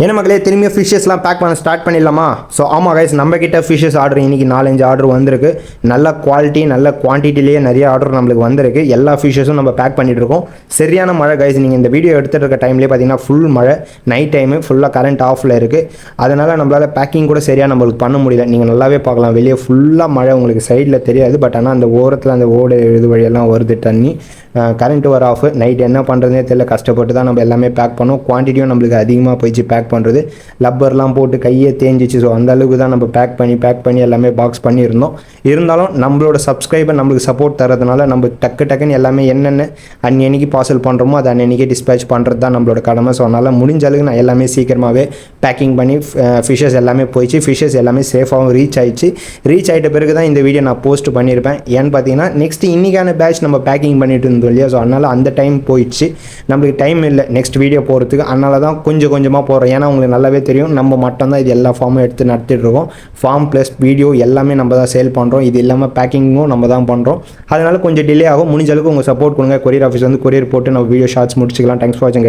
என்ன மக்களே திரும்பியும் ஃபிஷ்ஷஸ்லாம் பேக் பண்ண ஸ்டார்ட் பண்ணிடலாமா? ஸோ ஆமாம் கைஸ், நம்மக்கிட்ட ஃபிஷ்ஷஸ் ஆர்டர் இன்றைக்கி 4-5 ஆர்டர் வந்திருக்கு. நல்ல குவாலிட்டி நல்ல குவான்டிட்டிலேயே நிறைய ஆர்டர் நம்மளுக்கு வந்திருக்கு. எல்லா ஃபிஷ்ஷஸும் நம்ம பேக் பண்ணிகிட்டு இருக்கோம். சரியான மழை கைஸ், நீங்கள் இந்த வீடியோ எடுத்துகிட்டு இருக்க டைம்லேயே பார்த்தீங்கன்னா ஃபுல் மழை, நைட் டைமு ஃபுல்லாக கரண்ட் ஆஃபில் இருக்குது. அதனால் நம்மளால் பேக்கிங் கூட சரியாக நம்மளுக்கு பண்ண முடியல. நீங்கள் நல்லாவே பார்க்கலாம், வெளியே ஃபுல்லாக மழை உங்களுக்கு சைடில் தெரியாது. பட் ஆனால் அந்த ஓரத்தில் அந்த ஓடு இது வழியெல்லாம் வருது தண்ணி. கரண்ட்டு வர ஆஃப். நைட் என்ன பண்ணுறதுனே தெரியல, கஷ்டப்பட்டு தான் நம்ம எல்லாமே பேக் பண்ணோம். குவான்டிட்டியும் நம்மளுக்கு அதிகமாக போயிடுச்சு பேக் பண்ணுறது. லப்பர்லாம் போட்டு கையே தேஞ்சிச்சு. ஸோ அந்த அளவுக்கு தான் நம்ம பேக் பண்ணி எல்லாமே பாக்ஸ் பண்ணியிருந்தோம். இருந்தாலும் நம்மளோட சப்ஸ்கிரைபர் நம்மளுக்கு சப்போர்ட் தரதுனால நம்ம டக்குன்னு எல்லாமே என்னென்ன அன்னைக்கு பார்சல் பண்ணுறோமோ அதை அன்னைக்கு டிஸ்பேச் பண்ணுறது தான் நம்மளோட கடமை. ஸோ அதனால் முடிஞ்ச அளவுக்கு நான் எல்லாமே சீக்கிரமாகவே பேக்கிங் பண்ணி ஃபிஷ்ஷஸ் எல்லாமே போயிடுச்சு. ஃபிஷ்ஷஸ் எல்லாமே சேஃபாகவும் ரீச் ஆகிட்ட பிறகு தான் இந்த வீடியோ நான் போஸ்ட் பண்ணியிருப்பேன். ஏன்னு பார்த்தீங்கன்னா நெக்ஸ்ட் இன்றைக்கான பேட்ச் நம்ம பேக்கிங் பண்ணிட்டு இருந்தோம் இல்லையா? ஸோ அதனால் அந்த டைம் போயிடுச்சு. நம்மளுக்கு டைம் இல்லை நெக்ஸ்ட் வீடியோ போகிறதுக்கு. அதனால தான் கொஞ்சமாக போகிறோம். ஏன்னா உங்களுக்கு நல்லாவே தெரியும், நம்ம மட்டும்தான் இது எல்லா ஃபார்மும் எடுத்து நடத்திட்டு இருக்கோம். ஃபார்ம் ப்ளஸ் வீடியோ எல்லாமே நம்ம தான் சேல் பண்ணுறோம். இது இல்லாமல் பேக்கிங்கும் நம்ம தான் பண்ணுறோம். அதனால் கொஞ்சம் டிலே ஆகும். முடிஞ்ச அளவுக்கு உங்கள் சப்போர்ட் கொடுங்க. கொரியர் ஆஃபீஸ் வந்து கொரியர் போட்டு நம்ம வீடியோ ஷார்ட்ஸ் முடிச்சுக்கலாம். தேங்க்ஸ் ஃபார் வாட்சிங்.